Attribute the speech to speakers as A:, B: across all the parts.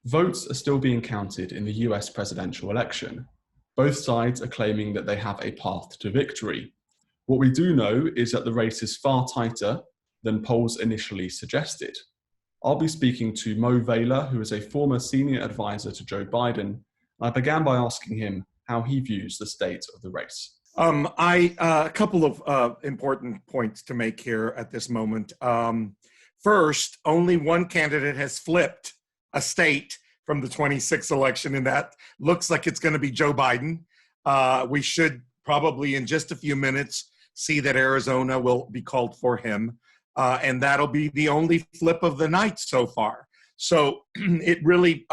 A: Votes are still being counted in the US presidential election. Both sides are claiming that they have a path to victory. What we do know is that the race is far tighter than polls initially suggested. I'll be speaking to Mo Vela, who is a former senior advisor to Joe Biden, and I began by asking him how he views the state of the race.
B: A couple of important points to make here at this moment. First, only one candidate has flipped a state from the 26th election, and that looks like it's going to be Joe Biden. We should probably in just a few minutes see that Arizona will be called for him, and that'll be the only flip of the night so far. So it really,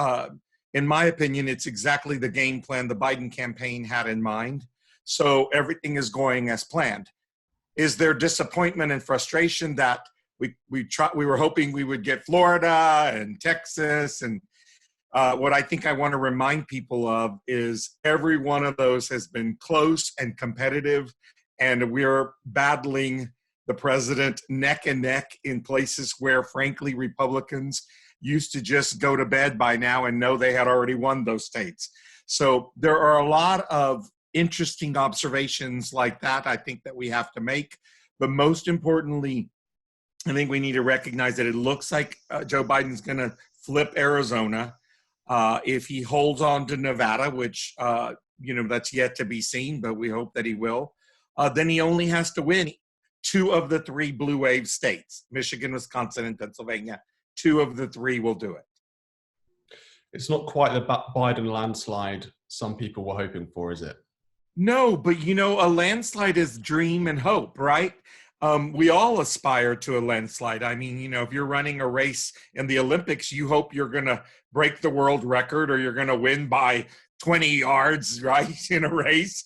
B: in my opinion, it's exactly the game plan the Biden campaign had in mind. So everything is going as planned. Is there disappointment and frustration that we were hoping we would get Florida and Texas? And what I think I want to remind people of is every one of those has been close and competitive, and we're battling the president neck and neck in places where, frankly, Republicans used to just go to bed by now and know they had already won those states. So there are a lot of interesting observations like that, I think, that we have to make. But most importantly, I think we need to recognize that it looks like Joe Biden's going to flip Arizona. If he holds on to Nevada, which, that's yet to be seen, but we hope that he will, then he only has to win 2 of the 3 blue wave states, Michigan, Wisconsin, and Pennsylvania. 2 of the 3 will do it.
A: It's not quite the Biden landslide some people were hoping for, is it?
B: No, but a landslide is dream and hope, right? We all aspire to a landslide. I mean, if you're running a race in the Olympics, you hope you're going to break the world record or you're going to win by 20 yards, right, in a race.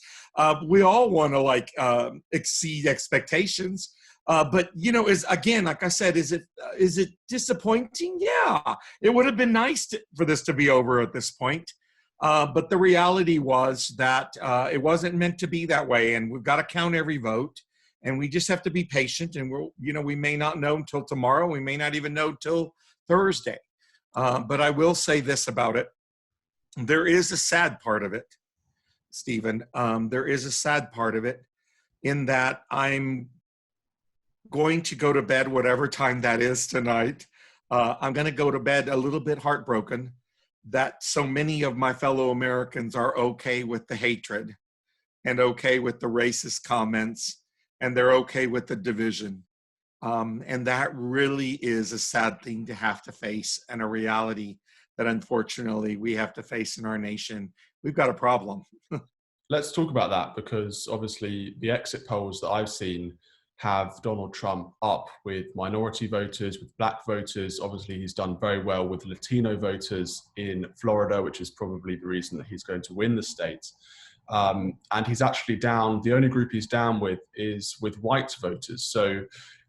B: We all want to exceed expectations. But like I said, is it disappointing? Yeah, it would have been nice for this to be over at this point. But the reality was that it wasn't meant to be that way, and we've got to count every vote, and we just have to be patient. And we may not know until tomorrow. We may not even know till Thursday. But I will say this about it: there is a sad part of it, Stephen. There is a sad part of it, in that I'm going to go to bed whatever time that is tonight. I'm going to go to bed a little bit heartbroken that so many of my fellow Americans are okay with the hatred and okay with the racist comments, and they're okay with the division. And that really is a sad thing to have to face, and a reality that unfortunately we have to face in our nation. We've got a problem.
A: Let's talk about that, because obviously the exit polls that I've seen have Donald Trump up with minority voters, with black voters. Obviously, he's done very well with Latino voters in Florida, which is probably the reason that he's going to win the state. And he's actually down, the only group he's down with is with white voters. So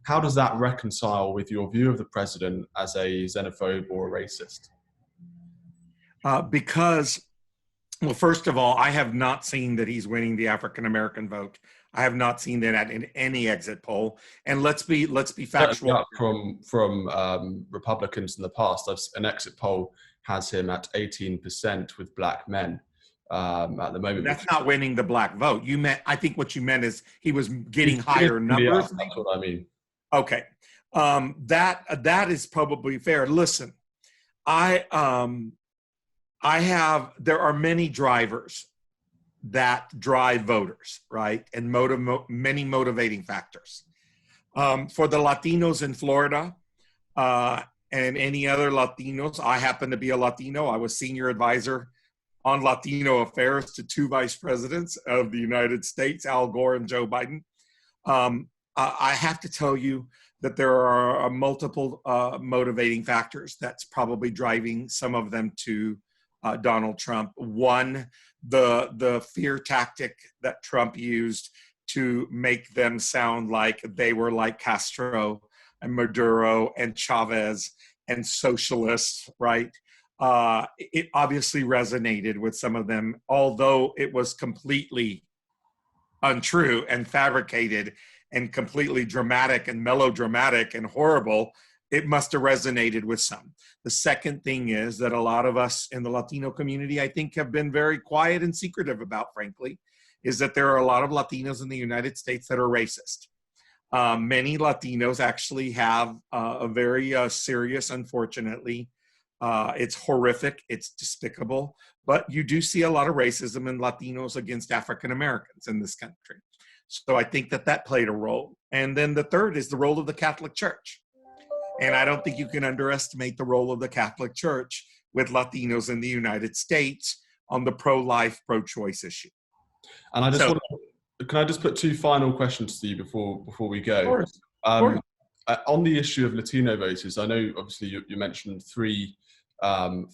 A: how does that reconcile with your view of the president as a xenophobe or a racist?
B: Because, well, first of all, I have not seen that he's winning the African-American vote. I have not seen that in any exit poll. And let's be factual.
A: From Republicans in the past, an exit poll has him at 18% with black men at the moment.
B: That's not winning the black vote. I think what you meant is he was getting higher numbers.
A: That's what I mean.
B: Okay, that is probably fair. Listen, there are many drivers that drive voters, right? And many motivating factors. For the Latinos in Florida and any other Latinos, I happen to be a Latino. I was senior advisor on Latino affairs to 2 vice presidents of the United States, Al Gore and Joe Biden. I have to tell you that there are multiple motivating factors that's probably driving some of them to Donald Trump. One, the fear tactic that Trump used to make them sound like they were like Castro and Maduro and Chavez and socialists, right? It obviously resonated with some of them, although it was completely untrue and fabricated and completely dramatic and melodramatic and horrible. it must have resonated with some. The second thing is that a lot of us in the Latino community, I think, have been very quiet and secretive about, frankly, is that there are a lot of Latinos in the United States that are racist. Many Latinos actually have a very serious, unfortunately, it's horrific, it's despicable, but you do see a lot of racism in Latinos against African Americans in this country. So I think that that played a role. And then the third is the role of the Catholic Church. And I don't think you can underestimate the role of the Catholic Church with Latinos in the United States on the pro-life, pro-choice issue.
A: And I just can I just put two final questions to you before we go?
B: Of course. Of course.
A: On the issue of Latino voters, I know obviously you mentioned three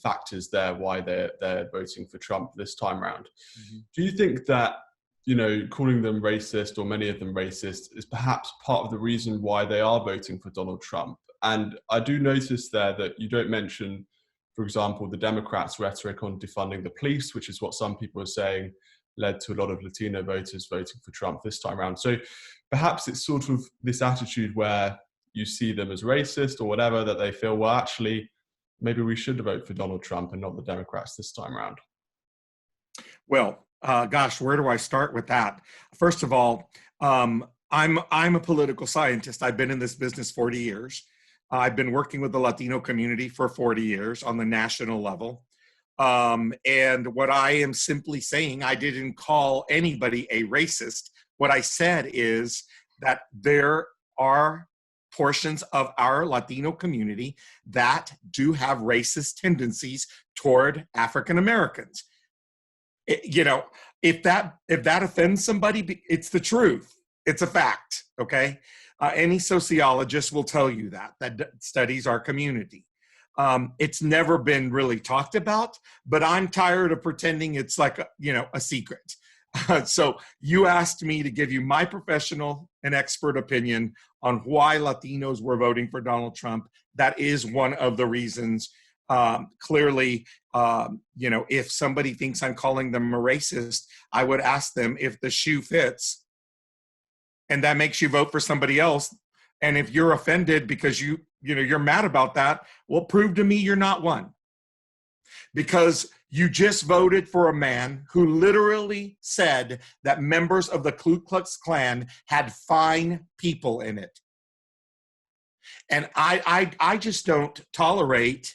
A: factors there why they're voting for Trump this time around. Mm-hmm. Do you think that, you know, calling them racist, or many of them racist, is perhaps part of the reason why they are voting for Donald Trump? And I do notice there that you don't mention, for example, the Democrats' rhetoric on defunding the police, which is what some people are saying led to a lot of Latino voters voting for Trump this time around. So perhaps it's sort of this attitude where you see them as racist or whatever, that they feel, well, actually, maybe we should vote for Donald Trump and not the Democrats this time around.
B: Well, gosh, where do I start with that? First of all, I'm a political scientist. I've been in this business 40 years. I've been working with the Latino community for 40 years on the national level. And what I am simply saying, I didn't call anybody a racist. What I said is that there are portions of our Latino community that do have racist tendencies toward African Americans. You know, if that offends somebody, it's the truth. It's a fact, okay? Any sociologist will tell you that studies our community. It's never been really talked about, but I'm tired of pretending it's like a secret. So you asked me to give you my professional and expert opinion on why Latinos were voting for Donald Trump. That is one of the reasons. Clearly, if somebody thinks I'm calling them a racist, I would ask them if the shoe fits, and that makes you vote for somebody else. And if you're offended because you're mad about that, well, prove to me you're not one. Because you just voted for a man who literally said that members of the Ku Klux Klan had fine people in it. And I just don't tolerate,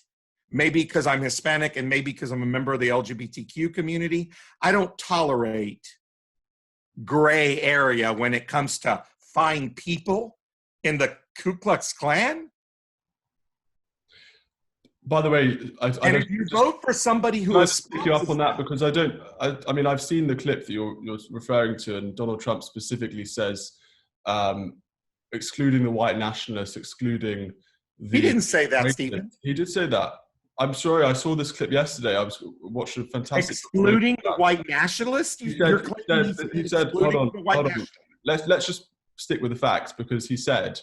B: maybe because I'm Hispanic and maybe because I'm a member of the LGBTQ community, I don't tolerate gray area when it comes to fine people in the Ku Klux Klan.
A: By the way,
B: and if you vote for somebody who is
A: pick you up on that, because I mean, I've seen the clip that you're referring to, and Donald Trump specifically says, excluding the white nationalists, excluding the...
B: He didn't say that, Stephen.
A: He did say that. I'm sorry, I saw this clip yesterday. I was watching a fantastic...
B: Excluding the white nationalists?
A: He said, hold on. Let's just stick with the facts, because he said...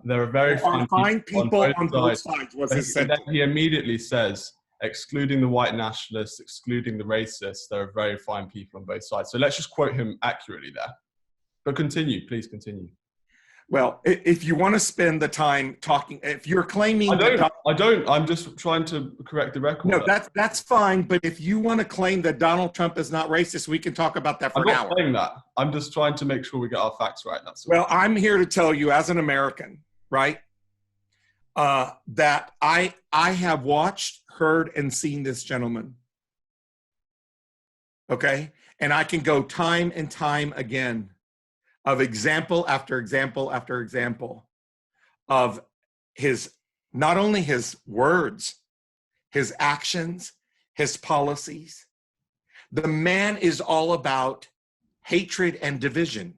A: there are very
B: fine people on both sides. Was his sentence.
A: He immediately says, excluding the white nationalists, excluding the racists, there are very fine people on both sides. So let's just quote him accurately there. But continue, please continue.
B: Well, if you want to spend the time talking, if you're claiming...
A: I don't. I'm just trying to correct the record.
B: No, that's fine. But if you want to claim that Donald Trump is not racist, we can talk about that for an hour.
A: I'm not saying that. I'm just trying to make sure we get our facts right. That's all.
B: Well, I'm here to tell you as an American, right, that I have watched, heard, and seen this gentleman. Okay? And I can go time and time again of example after example after example of his, not only his words, his actions, his policies. The man is all about hatred and division.